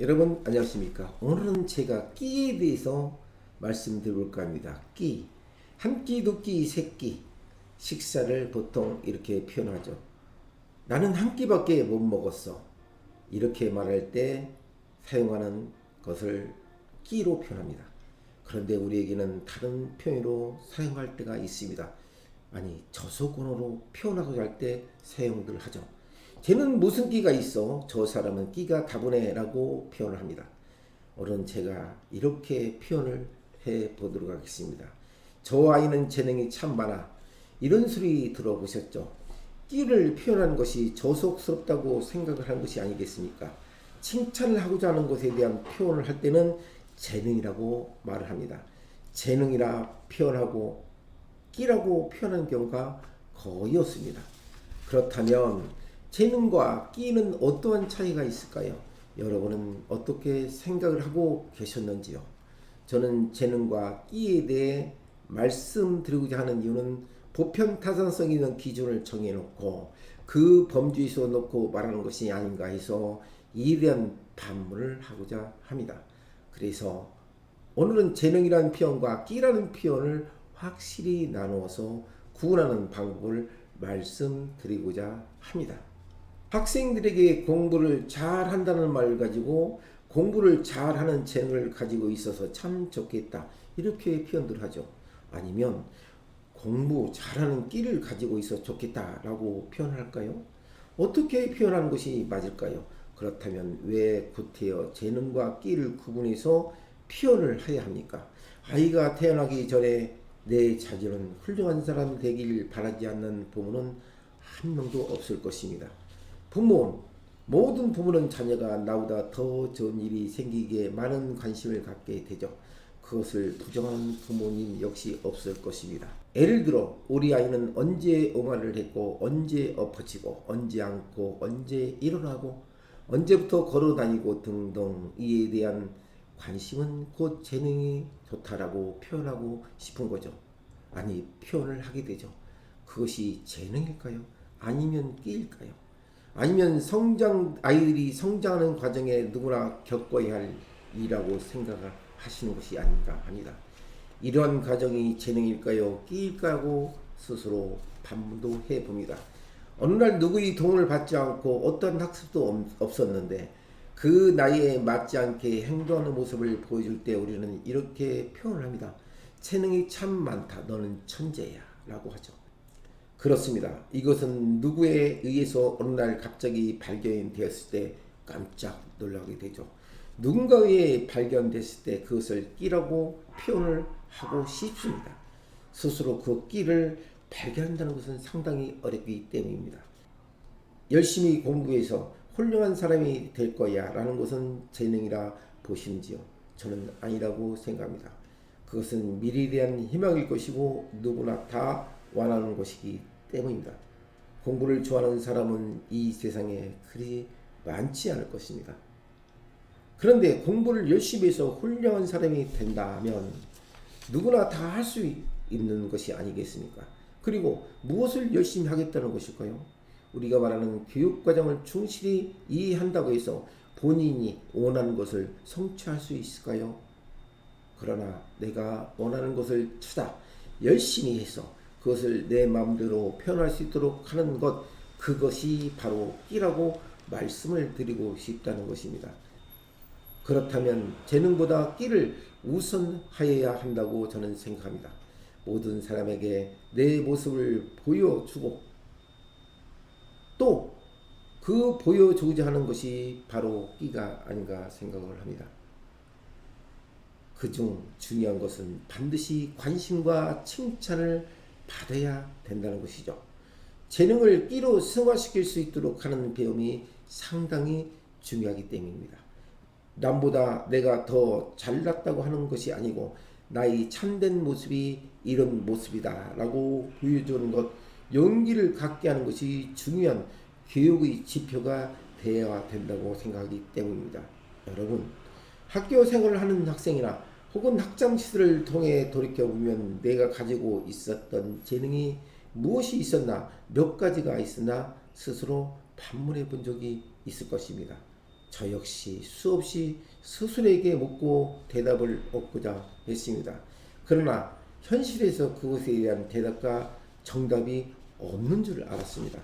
여러분 안녕하십니까? 오늘은 제가 끼에 대해서 말씀드려볼까 합니다. 끼. 한 끼, 두 끼, 세 끼. 식사를 보통 이렇게 표현하죠. 나는 한 끼밖에 못 먹었어. 이렇게 말할 때 사용하는 것을 끼로 표현합니다. 그런데 우리에게는 다른 표현으로 사용할 때가 있습니다. 아니, 저속언어로 표현하고자 할 때 사용들 하죠. 쟤는 무슨 끼가 있어? 저 사람은 끼가 다분해 라고 표현을 합니다. 오늘은 제가 이렇게 표현을 해 보도록 하겠습니다. 저 아이는 재능이 참 많아. 이런 소리 들어보셨죠? 끼를 표현하는 것이 저속스럽다고 생각을 하는 것이 아니겠습니까? 칭찬을 하고자 하는 것에 대한 표현을 할 때는 재능이라고 말을 합니다. 재능이라 표현하고 끼라고 표현하는 경우가 거의 없습니다. 그렇다면 재능과 끼는 어떠한 차이가 있을까요? 여러분은 어떻게 생각을 하고 계셨는지요? 저는 재능과 끼에 대해 말씀드리고자 하는 이유는 보편타산성 있는 기준을 정해놓고 그 범주에서 놓고 말하는 것이 아닌가 해서 이에 대한 반문을 하고자 합니다. 그래서 오늘은 재능이라는 표현과 끼라는 표현을 확실히 나누어서 구분하는 방법을 말씀드리고자 합니다. 학생들에게 공부를 잘한다는 말을 가지고 공부를 잘하는 재능을 가지고 있어서 참 좋겠다 이렇게 표현들 하죠. 아니면 공부 잘하는 끼를 가지고 있어 좋겠다라고 표현할까요? 어떻게 표현하는 것이 맞을까요? 그렇다면 왜 구태여 재능과 끼를 구분해서 표현을 해야 합니까? 아이가 태어나기 전에 내 자녀는 훌륭한 사람 되길 바라지 않는 부모는 한 명도 없을 것입니다. 모든 부모는 자녀가 나보다 더 좋은 일이 생기기에 많은 관심을 갖게 되죠. 그것을 부정하는 부모님 역시 없을 것입니다. 예를 들어 우리 아이는 언제 옹알을 했고 언제 엎어지고 언제 앉고 언제 일어나고 언제부터 걸어다니고 등등 이에 대한 관심은 곧 재능이 좋다라고 표현하고 싶은 거죠. 아니 표현을 하게 되죠. 그것이 재능일까요? 아니면 끼일까요? 아니면 아이들이 성장하는 과정에 누구나 겪어야 할 일이라고 생각하시는 것이 아닌가 합니다. 이러한 과정이 재능일까요? 끼일까요? 스스로 반문도 해봅니다. 어느 날 누구의 도움을 받지 않고 어떤 학습도 없었는데 그 나이에 맞지 않게 행동하는 모습을 보여줄 때 우리는 이렇게 표현을 합니다. 재능이 참 많다. 너는 천재야 라고 하죠. 그렇습니다. 이것은 누구에 의해서 어느 날 갑자기 발견되었을 때 깜짝 놀라게 되죠. 누군가에 발견됐을 때 그것을 끼라고 표현을 하고 싶습니다. 스스로 그 끼를 발견한다는 것은 상당히 어렵기 때문입니다. 열심히 공부해서 훌륭한 사람이 될 거야 라는 것은 재능이라 보시는지요? 저는 아니라고 생각합니다. 그것은 미래에 대한 희망일 것이고 누구나 다 원하는 것이기 때문입니다. 공부를 좋아하는 사람은 이 세상에 그리 많지 않을 것입니다. 그런데 공부를 열심히 해서 훌륭한 사람이 된다면 누구나 다 할 수 있는 것이 아니겠습니까? 그리고 무엇을 열심히 하겠다는 것일까요? 우리가 말하는 교육과정을 충실히 이해한다고 해서 본인이 원하는 것을 성취할 수 있을까요? 그러나 내가 원하는 것을 찾아 열심히 해서 그것을 내 마음대로 표현할 수 있도록 하는 것, 그것이 바로 끼라고 말씀을 드리고 싶다는 것입니다. 그렇다면 재능보다 끼를 우선하여야 한다고 저는 생각합니다. 모든 사람에게 내 모습을 보여주고 또 그 보여주고자 하는 것이 바로 끼가 아닌가 생각을 합니다. 그중 중요한 것은 반드시 관심과 칭찬을 받아야 된다는 것이죠. 재능을 끼로 승화시킬 수 있도록 하는 배움이 상당히 중요하기 때문입니다. 남보다 내가 더 잘났다고 하는 것이 아니고 나의 참된 모습이 이런 모습이다 라고 보여주는 것, 용기를 갖게 하는 것이 중요한 교육의 지표가 되어야 된다고 생각하기 때문입니다. 여러분, 학교 생활을 하는 학생이나 혹은 학창시절을 통해 돌이켜보면 내가 가지고 있었던 재능이 무엇이 있었나, 몇 가지가 있으나 스스로 반문해 본 적이 있을 것입니다. 저 역시 수없이 스스로에게 묻고 대답을 얻고자 했습니다. 그러나 현실에서 그것에 대한 대답과 정답이 없는 줄 알았습니다.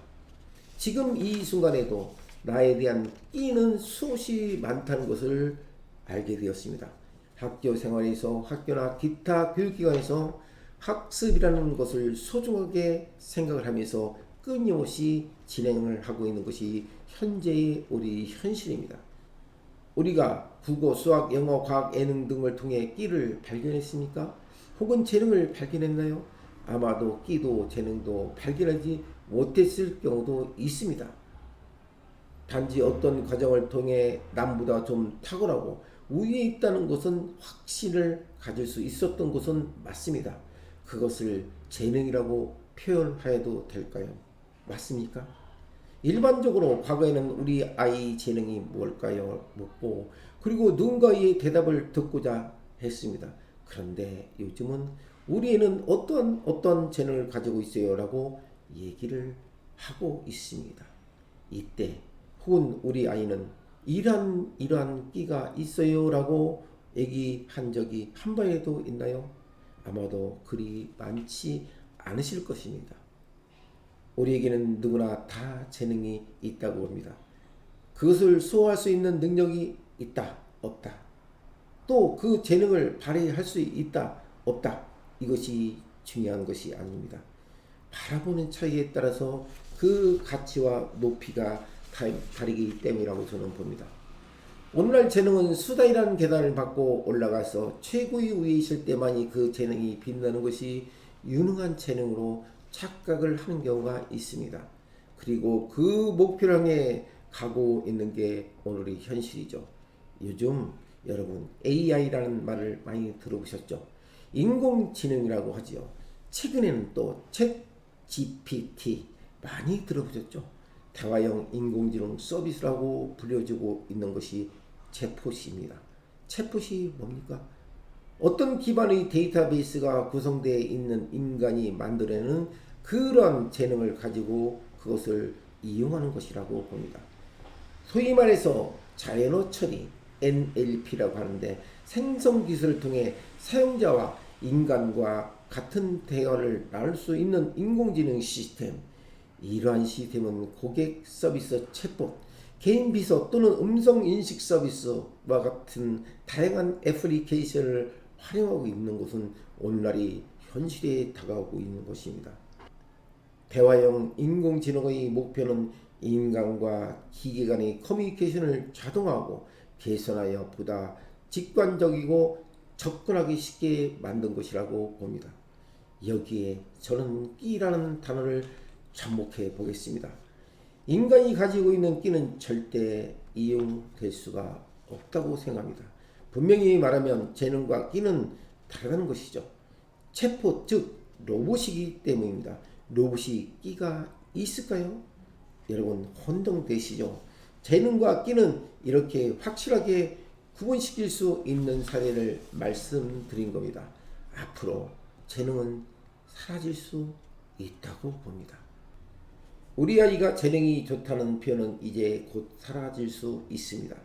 지금 이 순간에도 나에 대한 끼는 수없이 많다는 것을 알게 되었습니다. 학교 생활에서 학교나 기타 교육기관에서 학습이라는 것을 소중하게 생각을 하면서 끊임없이 진행을 하고 있는 것이 현재의 우리 현실입니다. 우리가 국어, 수학, 영어, 과학, 예능 등을 통해 끼를 발견했습니까? 혹은 재능을 발견했나요? 아마도 끼도 재능도 발견하지 못했을 경우도 있습니다. 단지 어떤 과정을 통해 남보다 좀 탁월하고 우위에 있다는 것은 확신을 가질 수 있었던 것은 맞습니다. 그것을 재능이라고 표현해도 될까요? 맞습니까? 일반적으로 과거에는 우리 아이 재능이 뭘까요? 묻고 그리고 누군가의 대답을 듣고자 했습니다. 그런데 요즘은 우리 애는 어떤 재능을 가지고 있어요? 라고 얘기를 하고 있습니다. 이때 혹은 우리 아이는 이러한 끼가 있어요 라고 얘기한 적이 한 번에도 있나요? 아마도 그리 많지 않으실 것입니다. 우리에게는 누구나 다 재능이 있다고 봅니다. 그것을 소화할 수 있는 능력이 있다, 없다. 또 그 재능을 발휘할 수 있다, 없다. 이것이 중요한 것이 아닙니다. 바라보는 차이에 따라서 그 가치와 높이가 다르기 때문이라고 저는 봅니다. 오늘날 재능은 수다이라는 계단을 밟고 올라가서 최고의 위에 있을 때만이 그 재능이 빛나는 것이 유능한 재능으로 착각을 하는 경우가 있습니다. 그리고 그 목표를 향해 가고 있는 게 오늘의 현실이죠. 요즘 여러분 AI라는 말을 많이 들어보셨죠? 인공지능이라고 하죠. 최근에는 또 챗 GPT 많이 들어보셨죠? 대화형 인공지능 서비스라고 불려지고 있는 것이 챗봇입니다. 챗봇이 뭡니까? 어떤 기반의 데이터베이스가 구성되어 있는 인간이 만들어내는 그런 재능을 가지고 그것을 이용하는 것이라고 봅니다. 소위 말해서 자연어 처리, NLP라고 하는데 생성 기술을 통해 사용자와 인간과 같은 대화를 나눌 수 있는 인공지능 시스템. 이러한 시스템은 고객 서비스 챗봇, 개인 비서 또는 음성 인식 서비스와 같은 다양한 애플리케이션을 활용하고 있는 것은 오늘날이 현실에 다가오고 있는 것입니다. 대화형 인공지능의 목표는 인간과 기계 간의 커뮤니케이션을 자동화하고 개선하여 보다 직관적이고 접근하기 쉽게 만든 것이라고 봅니다. 여기에 저는 끼라는 단어를 접목해 보겠습니다. 인간이 가지고 있는 끼는 절대 이용될 수가 없다고 생각합니다. 분명히 말하면 재능과 끼는 다르다는 것이죠. 챗봇 즉 로봇이기 때문입니다. 로봇이 끼가 있을까요? 여러분 혼동되시죠? 재능과 끼는 이렇게 확실하게 구분시킬 수 있는 사례를 말씀드린 겁니다. 앞으로 재능은 사라질 수 있다고 봅니다. 우리 아이가 재능이 좋다는 표현은 이제 곧 사라질 수 있습니다.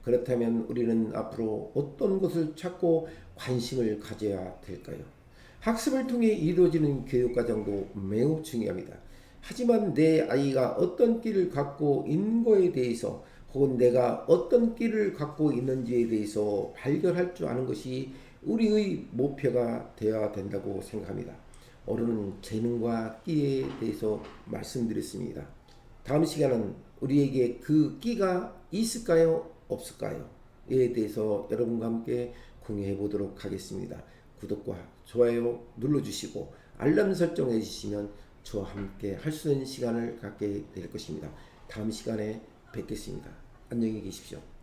그렇다면 우리는 앞으로 어떤 것을 찾고 관심을 가져야 될까요? 학습을 통해 이루어지는 교육과정도 매우 중요합니다. 하지만 내 아이가 어떤 끼를 갖고 있는 것에 대해서 혹은 내가 어떤 끼를 갖고 있는지에 대해서 발견할 줄 아는 것이 우리의 목표가 되어야 된다고 생각합니다. 오늘은 재능과 끼에 대해서 말씀드렸습니다. 다음 시간은 우리에게 그 끼가 있을까요? 없을까요? 에 대해서 여러분과 함께 공유해 보도록 하겠습니다. 구독과 좋아요 눌러주시고 알람 설정해 주시면 저와 함께 할 수 있는 시간을 갖게 될 것입니다. 다음 시간에 뵙겠습니다. 안녕히 계십시오.